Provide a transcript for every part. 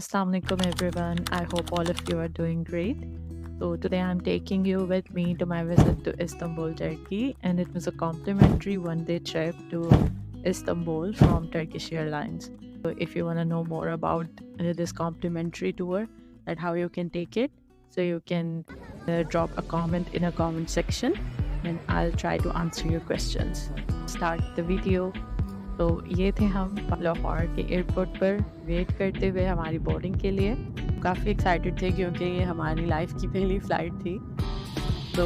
Assalamualaikum everyone. I hope all of you are doing great. So today I'm taking you with me to my visit to Istanbul, Turkey, and it was a complimentary one-day trip to Istanbul from Turkish Airlines. So if you want to know more about this complimentary tour, that how you can take it, so you can drop a comment in a comment section, and I'll try to answer your questions. Start the video. तो ये थे हम लाहौर के airport पर wait करते हुए हमारी boarding के लिए। काफ़ी एक्साइटेड थे क्योंकि ये हमारी लाइफ की पहली फ़्लाइट थी। तो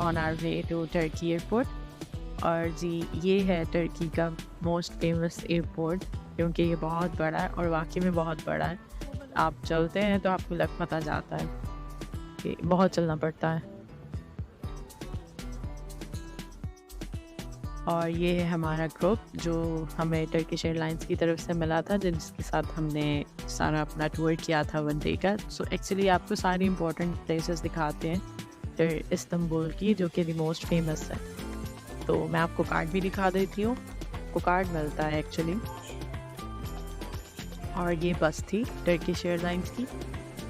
on our way to Turkey airport. और जी ये है टर्की का मोस्ट फेमस एयरपोर्ट, क्योंकि ये बहुत बड़ा है और वाकई में बहुत बड़ा है। आप चलते हैं तो आपको लग पता जाता है कि बहुत चलना पड़ता है। और ये है हमारा ग्रुप जो हमें टर्किश एयरलाइंस की तरफ से मिला था, जिसके साथ हमने सारा अपना टूर किया था वन डे का। सो एक्चुअली आपको सारी इंपॉर्टेंट प्लेसेस दिखाते हैं इस्तांबुल की, जो कि द मोस्ट फेमस है। तो मैं आपको कार्ड भी दिखा देती हूँ, को कार्ड मिलता है एक्चुअली। और ये बस थी टर्किश एयरलाइंस की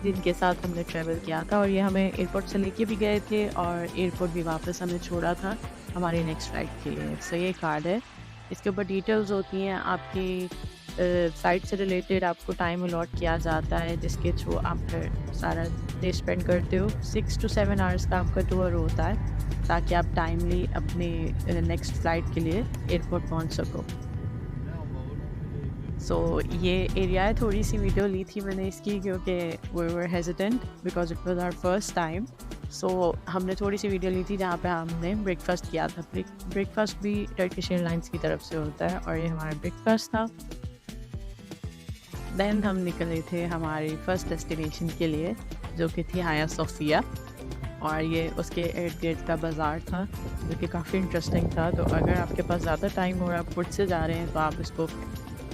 जिनके साथ हमने ट्रैवल किया था, और ये हमें एयरपोर्ट से लेके भी गए थे और एयरपोर्ट भी वापस हमें छोड़ा था हमारी नेक्स्ट फ्लाइट के लिए। सो ये कार्ड है, इसके ऊपर डिटेल्स होती हैं आपकी फ्लाइट से रिलेटेड। आपको टाइम अलॉट किया जाता है जिसके थ्रू आप फिर सारा डे स्पेंड करते हो। 6 to 7 आवर्स का आपका टूर होता है ताकि आप टाइमली अपने नेक्स्ट फ्लाइट के लिए एयरपोर्ट पहुंच सको। सो ये एरिया है, थोड़ी सी वीडियो ली थी मैंने इसकी क्योंकि we were hesitant because it was our first time. So हमने थोड़ी सी वीडियो ली थी जहाँ पे हमने ब्रेकफास्ट किया था। ब्रेकफास्ट भी टर्किश एयरलाइंस की तरफ से होता है और ये हमारा ब्रेकफास्ट था। देन हम निकले थे हमारी फर्स्ट डेस्टिनेशन के लिए जो कि थी हाया सोफिया, और ये उसके इर्द गिर्द का बाज़ार था जो कि काफ़ी इंटरेस्टिंग था। तो अगर आपके पास ज़्यादा टाइम और आप खुद से जा रहे हैं तो आप इसको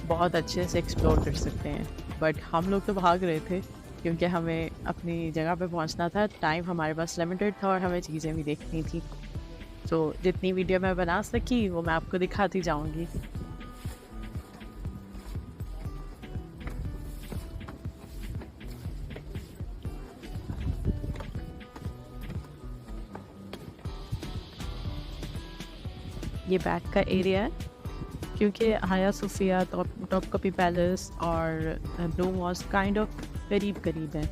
बहुत अच्छे से एक्सप्लोर कर सकते हैं। बट हम लोग तो भाग रहे थे क्योंकि हमें अपनी जगह पे पहुंचना था। टाइम हमारे पास लिमिटेड था और हमें चीज़ें भी देखनी थी। तो जितनी वीडियो मैं बना सकी वो मैं आपको दिखाती जाऊंगी। ये बैक का एरिया है क्योंकि हाया सोफिया, टॉपकापी पैलेस और ब्लू मॉस्क काइंड ऑफ करीब करीब है,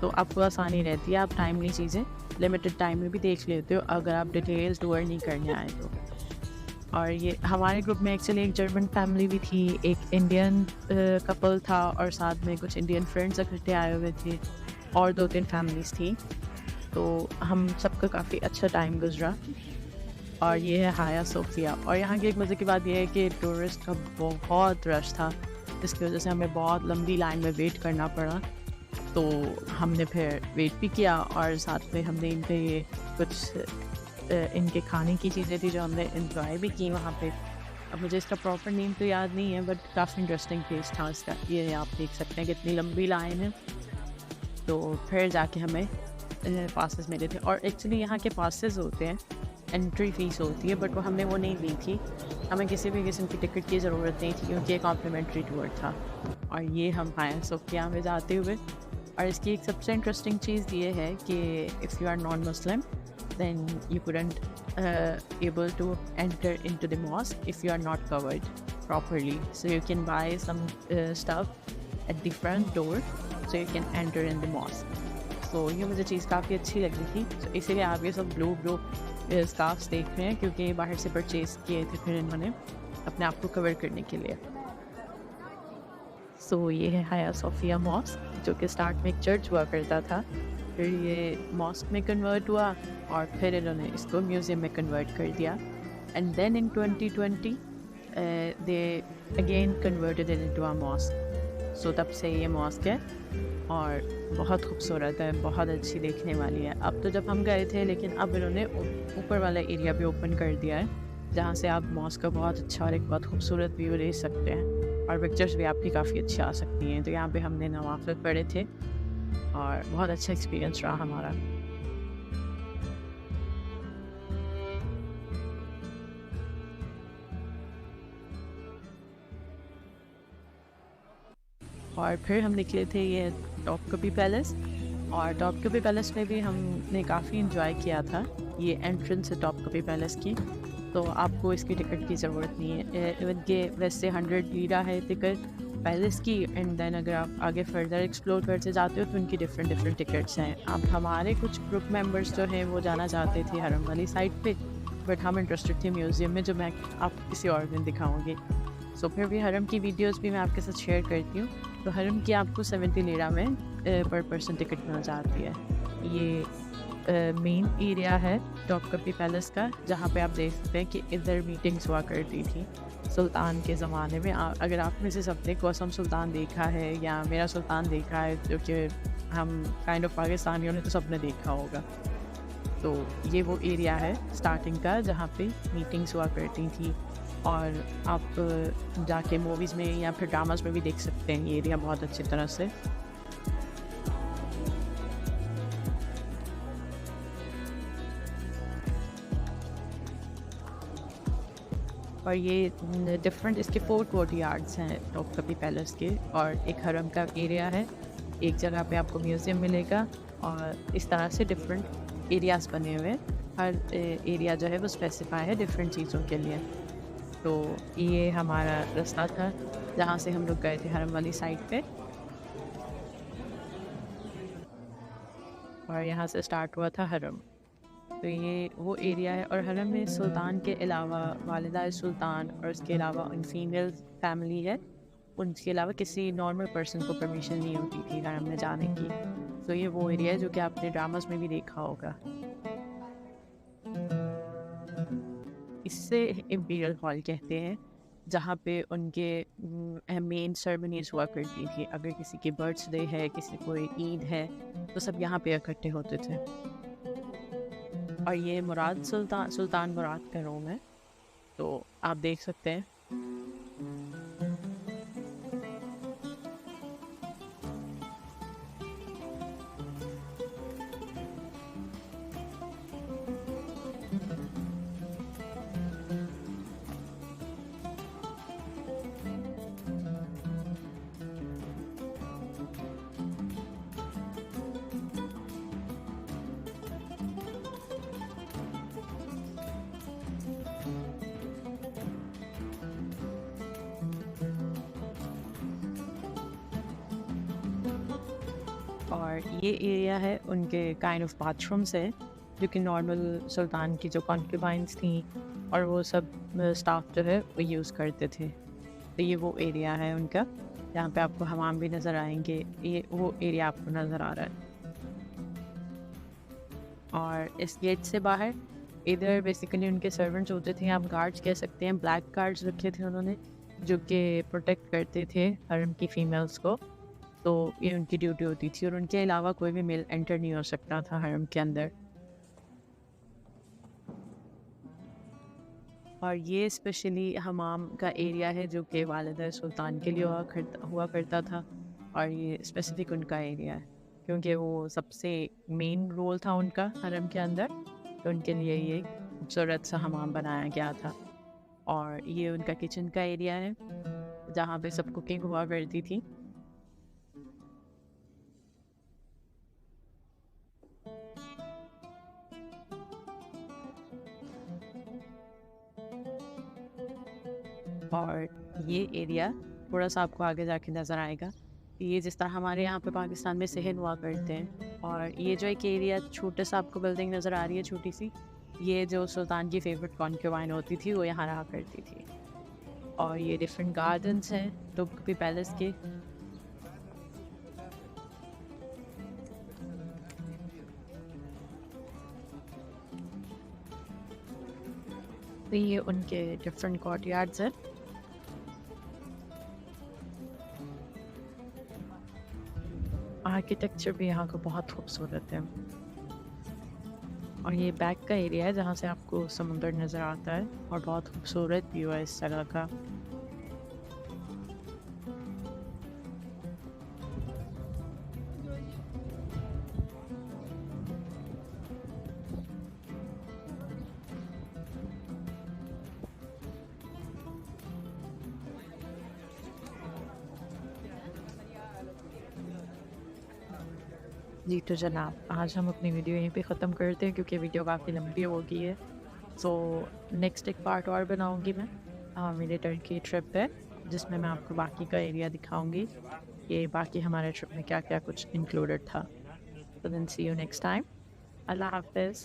तो आपको आसानी रहती है। आप टाइमली चीज़ें लिमिटेड टाइम में भी देख लेते हो अगर आप डिटेल्स टूर नहीं करने आए तो। और ये हमारे ग्रुप में एक्चुअली एक जर्मन फैमिली भी थी, एक इंडियन कपल था और साथ में कुछ इंडियन फ्रेंड्स इकट्ठे आए हुए थे और 2-3 फैमिलीज़ थी। तो हम सबका काफ़ी अच्छा टाइम गुजरा। और ये है हाया सोफिया, और यहाँ की एक मज़े की बात यह है कि टूरिस्ट का बहुत रश था जिसकी वजह से हमें बहुत लंबी लाइन में वेट करना पड़ा। तो हमने फिर वेट भी किया और साथ में हमने इनके ये कुछ इनके खाने की चीज़ें थी जो हमने इंजॉय भी की वहाँ पे। अब मुझे इसका प्रॉपर नेम तो याद नहीं है बट काफ़ी इंटरेस्टिंग टेस्ट था इसका। ये आप देख सकते हैं कितनी लंबी लाइन है। तो फिर जाके हमें पासेस मिले थे, और एक्चुअली यहाँ के पासेस होते हैं, एंट्री फ़ीस होती है, बट वो हमने वो नहीं ली थी। हमें किसी भी किस्म की टिकट की ज़रूरत नहीं थी क्योंकि ये कॉम्प्लीमेंट्री टूर था। और ये हम हाया सोफिया में जाते हुए, और इसकी एक सबसे इंटरेस्टिंग चीज़ ये है कि if you are non Muslim then you couldn't able to enter into the mosque if you are not covered properly. So you can buy some stuff at the front door so you can enter in the mosque. So ये मुझे चीज़ काफ़ी अच्छी लगी थी। So इसीलिए आप ये सब ब्लू स्कार्फ्स देख रहे हैं क्योंकि बाहर से परचेज़ किए थे फिर इन्होंने अपने आप को कवर करने के लिए। सो ये है हाया सोफिया मॉस्क जो कि स्टार्ट में एक चर्च हुआ करता था, फिर ये मॉस्क में कन्वर्ट हुआ और फिर इन्होंने इसको म्यूज़ियम में कन्वर्ट कर दिया। And then in 2020 they again converted it into a mosque. So तब से ये मॉस्क है और बहुत खूबसूरत है, बहुत अच्छी देखने वाली है। अब तो जब हम गए थे, लेकिन अब इन्होंने ऊपर वाला एरिया भी ओपन कर दिया है जहाँ से आप मॉस्क का बहुत अच्छा और एक बहुत खूबसूरत व्यू ले सकते हैं, और पिक्चर्स भी आपकी काफ़ी अच्छी आ सकती हैं। तो यहाँ पे हमने नवाफिल पढ़े थे और बहुत अच्छा एक्सपीरियंस रहा हमारा। और फिर हम निकले थे ये टॉपकापी पैलेस। और टॉपकापी पैलेस में भी हमने काफ़ी इन्जॉय किया था। ये एंट्रेंस है टॉपकापी पैलेस की, तो आपको इसकी टिकट की ज़रूरत नहीं है। इवन के वैसे 100 लीरा है टिकट पैलेस की, एंड देन अगर आप आगे फर्दर एक्सप्लोर करते जाते हो तो उनकी डिफरेंट टिकट्स हैं। अब हमारे कुछ ग्रुप मेंबर्स जो हैं वो जाना चाहते थे हरम वाली साइड पे, बट हम इंटरेस्टेड थे म्यूज़ियम में, जो मैं आपको किसी और दिन दिखाऊंगी। सो फिर भी हरम की वीडियोस भी मैं आपके साथ शेयर करती हूँ। तो हरम की आपको 70 लीरा में पर पर्सन टिकट मिल जाती है। ये मेन एरिया है टॉपकापी पैलेस का, जहाँ पे आप देख सकते हैं कि इधर मीटिंग्स हुआ करती थी सुल्तान के ज़माने में। अगर आप में से सबने कसम सुल्तान देखा है या मेरा सुल्तान देखा है, जो कि हम काइंड ऑफ पाकिस्तानियों ने तो सबने देखा होगा। तो ये वो एरिया है स्टार्टिंग का जहाँ पे मीटिंग्स हुआ करती थी, और आप जाके मूवीज़ में या फिर ड्रामास में भी देख सकते हैं ये एरिया बहुत अच्छी तरह से। और ये डिफरेंट इसके 4 कोर्टयार्ड्स हैं टॉपकापी पैलेस के, और एक हरम का एरिया है। एक जगह पे आपको म्यूज़ियम मिलेगा, और इस तरह से डिफरेंट एरियाज़ बने हुए हैं। हर एरिया जो है वो स्पेसिफाई है डिफरेंट चीज़ों के लिए। तो ये हमारा रास्ता था जहाँ से हम लोग गए थे हरम वाली साइड पे, और यहाँ से स्टार्ट हुआ था हरम। तो ये वो एरिया है, और हरम में सुल्तान के अलावा वालिदा सुल्तान और उसके अलावा उन फीमेल फैमिली है, उनके अलावा किसी नॉर्मल पर्सन को परमिशन नहीं होती थी हरम में जाने की। तो ये वो एरिया है जो कि आपने ड्रामास में भी देखा होगा। इससे इम्पीरियल हॉल कहते हैं, जहाँ पे उनके मेन सेरेमनीज हुआ करती थी। अगर किसी की बर्थडे है, किसी कोई ईद है, तो सब यहाँ पे इकट्ठे होते थे। और ये मुराद सुल्तान मुराद का रूम है, तो आप देख सकते हैं। और ये एरिया है उनके काइंड ऑफ बाथरूम्स है, जो कि नॉर्मल सुल्तान की जो कॉन्क्यूबाइंस थी और वो सब स्टाफ जो है वो यूज़ करते थे। तो ये वो एरिया है उनका, जहाँ पे आपको हमाम भी नज़र आएंगे। ये वो एरिया आपको नज़र आ रहा है। और इस गेट से बाहर इधर बेसिकली उनके सर्वेंट्स होते थे, आप गार्ड्स कह सकते हैं। ब्लैक गार्ड्स रखे थे उन्होंने, जो कि प्रोटेक्ट करते थे हरम की फ़ीमेल्स को। तो ये उनकी ड्यूटी होती थी, और उनके अलावा कोई भी मेल एंटर नहीं हो सकता था हरम के अंदर। और ये स्पेशली हमाम का एरिया है, जो कि वालिदा सुल्तान के लिए हुआ करता था। और ये स्पेसिफिक उनका एरिया है, क्योंकि वो सबसे मेन रोल था उनका हरम के अंदर, तो उनके लिए ये खूबसूरत सा हमाम बनाया गया था। और ये उनका किचन का एरिया है, जहाँ पे सब कुकिंग हुआ करती थी। और ये एरिया थोड़ा सा आपको आगे जाके नज़र आएगा। ये जिस तरह हमारे यहाँ पे पाकिस्तान में सहन हुआ करते हैं, और ये जो एक एरिया छोटा सा आपको बिल्डिंग नज़र आ रही है छोटी सी, ये जो सुल्तान की फेवरेट कॉन्क्यूबाइन होती थी वो यहाँ रहा करती थी। और ये डिफरेंट गार्डन्स हैं टॉपकापी पैलेस के। तो ये उनके डिफरेंट कोर्टयार्ड्स हैं। आर्किटेक्चर भी यहाँ का बहुत खूबसूरत है। और ये बैक का एरिया है, जहाँ से आपको समुंदर नज़र आता है, और बहुत खूबसूरत व्यू है इस तरह का। जी तो जनाब, आज हम अपनी वीडियो यहीं पे ख़त्म करते हैं क्योंकि वीडियो काफ़ी लंबी हो गई है। सो नेक्स्ट एक पार्ट और बनाऊँगी मैं मेरे टर्की ट्रिप पे, जिसमें मैं आपको बाकी का एरिया दिखाऊँगी कि बाकी हमारे ट्रिप में क्या-क्या कुछ इंक्लूडेड था। तो then see you next time. अल्लाह हाफ़िज़।